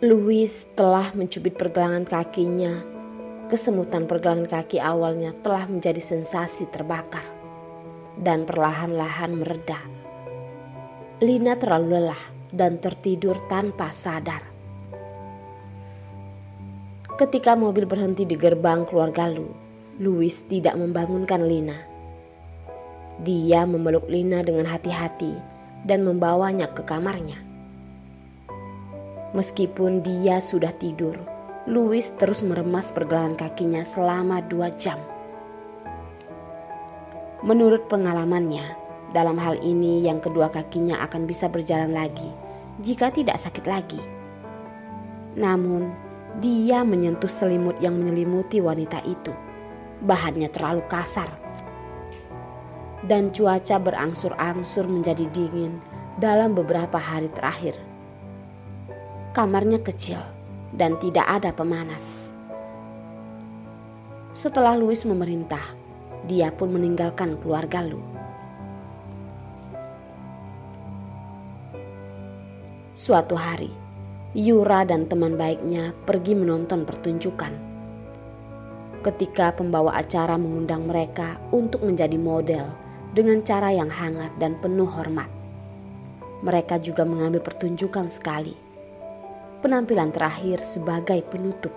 Louis telah mencubit pergelangan kakinya. Kesemutan pergelangan kaki awalnya telah menjadi sensasi terbakar dan perlahan-lahan mereda. Lina terlalu lelah dan tertidur tanpa sadar. Ketika mobil berhenti di gerbang keluarga Louis tidak membangunkan Lina. Dia memeluk Lina dengan hati-hati dan membawanya ke kamarnya. Meskipun dia sudah tidur, Louis terus meremas pergelangan kakinya selama 2 jam. Menurut pengalamannya, dalam hal ini yang kedua kakinya akan bisa berjalan lagi jika tidak sakit lagi. Namun, dia menyentuh selimut yang menyelimuti wanita itu. Bahannya terlalu kasar. Dan cuaca berangsur-angsur menjadi dingin dalam beberapa hari terakhir. Kamarnya kecil dan tidak ada pemanas. Setelah Louis memerintah, dia pun meninggalkan keluarga Lou. Suatu hari, Yura dan teman baiknya pergi menonton pertunjukan. Ketika pembawa acara mengundang mereka untuk menjadi model dengan cara yang hangat dan penuh hormat, mereka juga mengambil pertunjukan sekali. Penampilan terakhir sebagai penutup.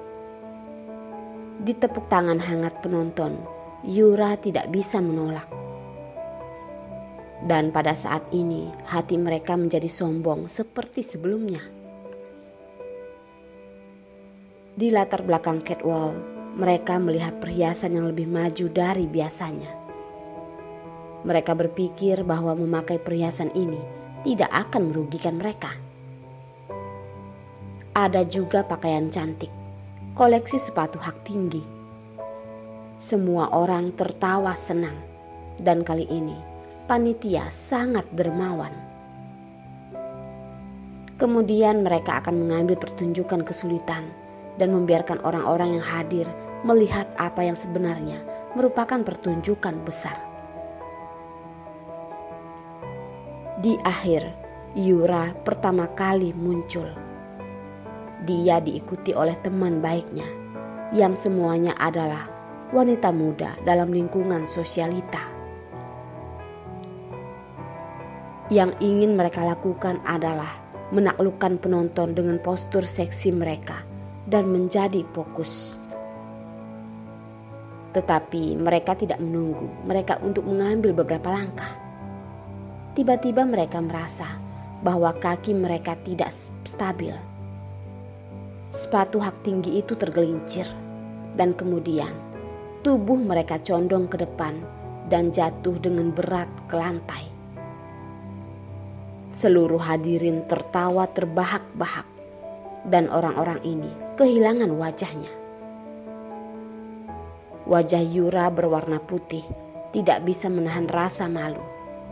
Di tepuk tangan hangat penonton, Yura tidak bisa menolak. Dan pada saat ini, hati mereka menjadi sombong seperti sebelumnya. Di latar belakang catwalk, mereka melihat perhiasan yang lebih maju dari biasanya. Mereka berpikir bahwa memakai perhiasan ini tidak akan merugikan mereka. Ada juga pakaian cantik, koleksi sepatu hak tinggi. Semua orang tertawa senang, dan kali ini panitia sangat dermawan. Kemudian mereka akan mengambil pertunjukan kesulitan dan membiarkan orang-orang yang hadir melihat apa yang sebenarnya merupakan pertunjukan besar. Di akhir, Yura pertama kali muncul. Dia diikuti oleh teman baiknya, yang semuanya adalah wanita muda dalam lingkungan sosialita. Yang ingin mereka lakukan adalah menaklukkan penonton dengan postur seksi mereka dan menjadi fokus. Tetapi mereka tidak menunggu mereka untuk mengambil beberapa langkah. Tiba-tiba mereka merasa bahwa kaki mereka tidak stabil. Sepatu hak tinggi itu tergelincir dan kemudian tubuh mereka condong ke depan dan jatuh dengan berat ke lantai. Seluruh hadirin tertawa terbahak-bahak dan orang-orang ini kehilangan wajahnya. Wajah Yura berwarna putih, tidak bisa menahan rasa malu,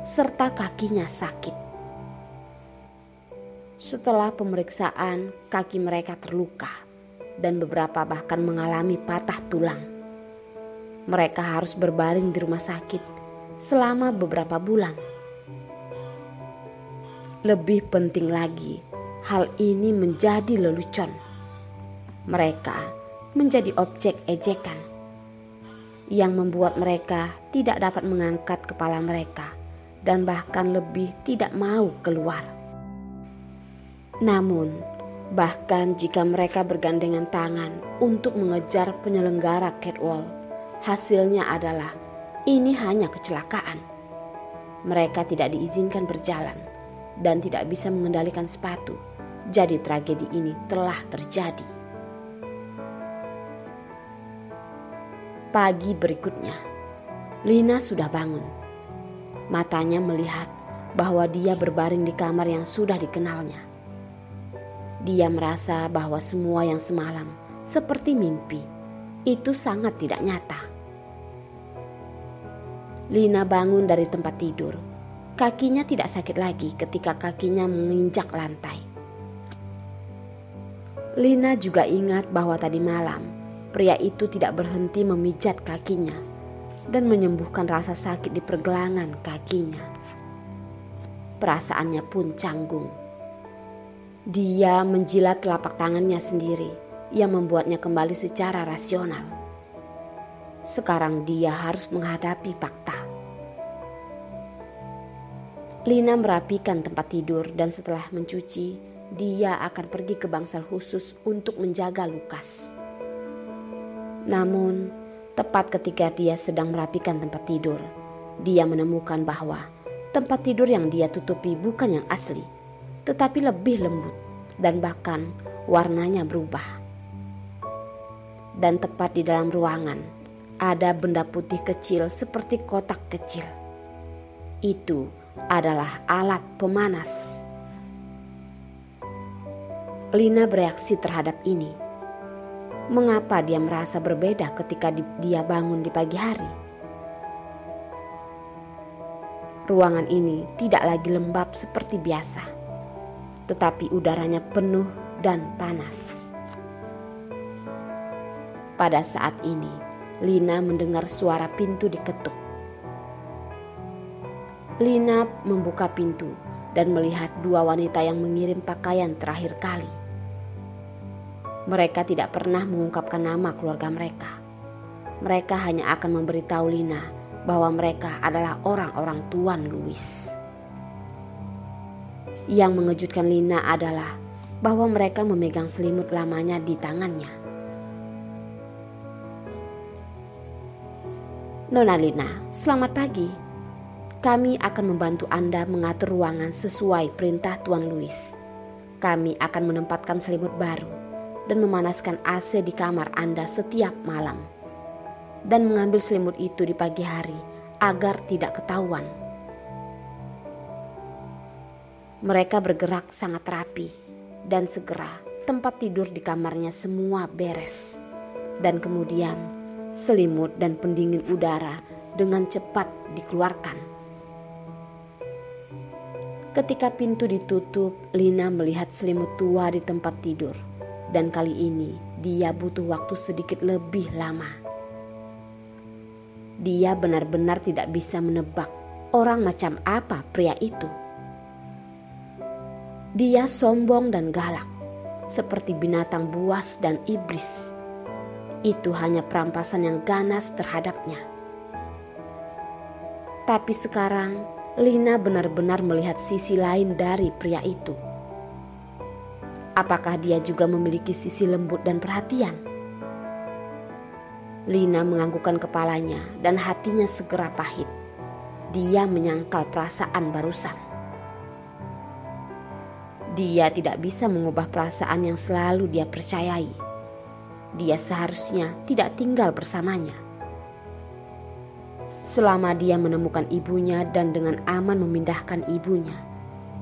serta kakinya sakit. Setelah pemeriksaan, kaki mereka terluka dan beberapa bahkan mengalami patah tulang. Mereka harus berbaring di rumah sakit selama beberapa bulan. Lebih penting lagi, hal ini menjadi lelucon. Mereka menjadi objek ejekan yang membuat mereka tidak dapat mengangkat kepala mereka dan bahkan lebih tidak mau keluar. Namun, bahkan jika mereka bergandengan tangan untuk mengejar penyelenggara catwalk, hasilnya adalah ini hanya kecelakaan. Mereka tidak diizinkan berjalan dan tidak bisa mengendalikan sepatu. Jadi tragedi ini telah terjadi. Pagi berikutnya, Lina sudah bangun. Matanya melihat bahwa dia berbaring di kamar yang sudah dikenalnya. Dia merasa bahwa semua yang semalam seperti mimpi itu sangat tidak nyata. Lina bangun dari tempat tidur. Kakinya tidak sakit lagi ketika kakinya menginjak lantai. Lina juga ingat bahwa tadi malam pria itu tidak berhenti memijat kakinya dan menyembuhkan rasa sakit di pergelangan kakinya. Perasaannya pun canggung. Dia menjilat telapak tangannya sendiri yang membuatnya kembali secara rasional. Sekarang dia harus menghadapi fakta. Lina merapikan tempat tidur dan setelah mencuci, dia akan pergi ke bangsal khusus untuk menjaga Lukas. Namun, tepat ketika dia sedang merapikan tempat tidur, dia menemukan bahwa tempat tidur yang dia tutupi bukan yang asli, tetapi lebih lembut dan bahkan warnanya berubah. Dan tepat di dalam ruangan, ada benda putih kecil seperti kotak kecil. Itu adalah alat pemanas. Lina bereaksi terhadap ini. Mengapa dia merasa berbeda ketika dia bangun di pagi hari? Ruangan ini tidak lagi lembab seperti biasa, tetapi udaranya penuh dan panas. Pada saat ini, Lina mendengar suara pintu diketuk. Lina membuka pintu dan melihat dua wanita yang mengirim pakaian terakhir kali. Mereka tidak pernah mengungkapkan nama keluarga mereka. Mereka hanya akan memberitahu Lina bahwa mereka adalah orang-orang Tuan Louis. Yang mengejutkan Lina adalah bahwa mereka memegang selimut lamanya di tangannya. Nona Lina, selamat pagi. Kami akan membantu Anda mengatur ruangan sesuai perintah Tuan Louis. Kami akan menempatkan selimut baru dan memanaskan AC di kamar Anda setiap malam. Dan mengambil selimut itu di pagi hari agar tidak ketahuan. Mereka bergerak sangat rapi dan segera tempat tidur di kamarnya semua beres. Dan kemudian selimut dan pendingin udara dengan cepat dikeluarkan. Ketika pintu ditutup, Lina melihat selimut tua di tempat tidur. Dan kali ini dia butuh waktu sedikit lebih lama. Dia benar-benar tidak bisa menebak orang macam apa pria itu. Dia sombong dan galak, seperti binatang buas dan iblis. Itu hanya perampasan yang ganas terhadapnya. Tapi sekarang Lina benar-benar melihat sisi lain dari pria itu. Apakah dia juga memiliki sisi lembut dan perhatian? Lina menganggukkan kepalanya dan hatinya segera pahit. Dia menyangkal perasaan barusan. Dia tidak bisa mengubah perasaan yang selalu dia percayai. Dia seharusnya tidak tinggal bersamanya. Selama dia menemukan ibunya dan dengan aman memindahkan ibunya,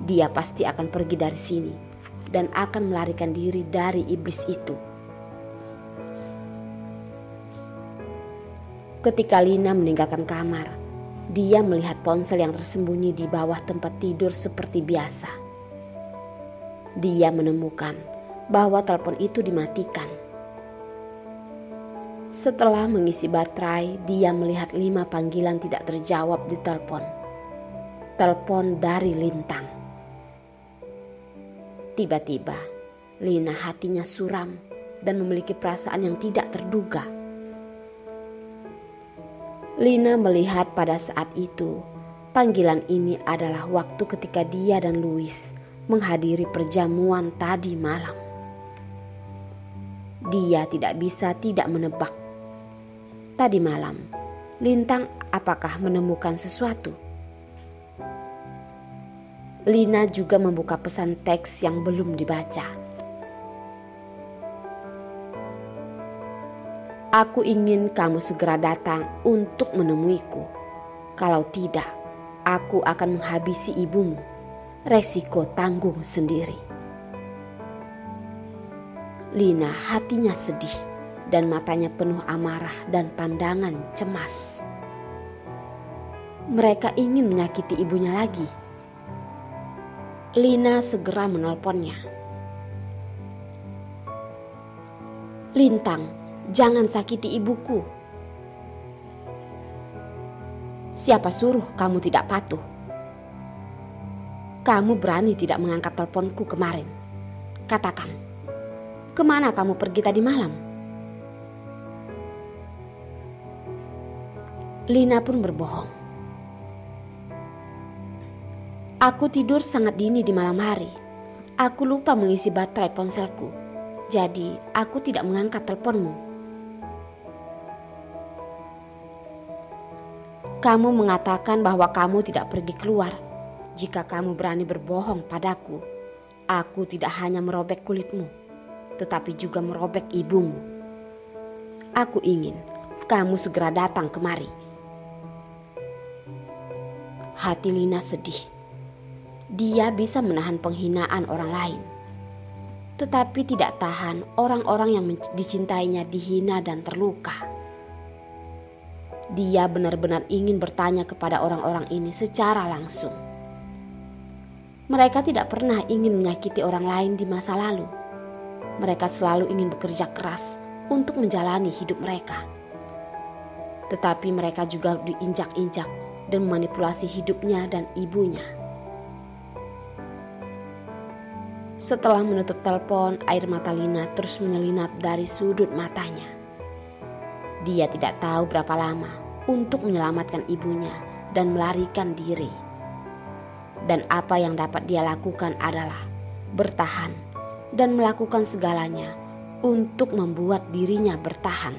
dia pasti akan pergi dari sini dan akan melarikan diri dari iblis itu. Ketika Lina meninggalkan kamar, dia melihat ponsel yang tersembunyi di bawah tempat tidur seperti biasa. Dia menemukan bahwa telepon itu dimatikan. Setelah mengisi baterai, dia melihat 5 panggilan tidak terjawab di telepon. Telepon dari Lintang. Tiba-tiba, Lina hatinya suram dan memiliki perasaan yang tidak terduga. Lina melihat pada saat itu, panggilan ini adalah waktu ketika dia dan Louis menghadiri perjamuan tadi malam. Dia tidak bisa tidak menebak. Tadi malam, Lintang apakah menemukan sesuatu? Lina juga membuka pesan teks yang belum dibaca. Aku ingin kamu segera datang untuk menemuiku. Kalau tidak, aku akan menghabisi ibumu. Resiko tanggung sendiri. Lina hatinya sedih dan matanya penuh amarah dan pandangan cemas. Mereka ingin menyakiti ibunya lagi. Lina segera menelponnya. Lintang, jangan sakiti ibuku. Siapa suruh kamu tidak patuh? Kamu berani tidak mengangkat teleponku kemarin. Katakan, kemana kamu pergi tadi malam? Lina pun berbohong. Aku tidur sangat dini di malam hari. Aku lupa mengisi baterai ponselku. Jadi aku tidak mengangkat teleponmu. Kamu mengatakan bahwa kamu tidak pergi keluar. Jika kamu berani berbohong padaku, aku tidak hanya merobek kulitmu, tetapi juga merobek ibumu. Aku ingin kamu segera datang kemari. Hati Lina sedih. Dia bisa menahan penghinaan orang lain, tetapi tidak tahan orang-orang yang dicintainya dihina dan terluka. Dia benar-benar ingin bertanya kepada orang-orang ini secara langsung. Mereka tidak pernah ingin menyakiti orang lain di masa lalu. Mereka selalu ingin bekerja keras untuk menjalani hidup mereka. Tetapi mereka juga diinjak-injak dan memanipulasi hidupnya dan ibunya. Setelah menutup telepon, air mata Lina terus menyelinap dari sudut matanya. Dia tidak tahu berapa lama untuk menyelamatkan ibunya dan melarikan diri. Dan apa yang dapat dia lakukan adalah bertahan dan melakukan segalanya untuk membuat dirinya bertahan.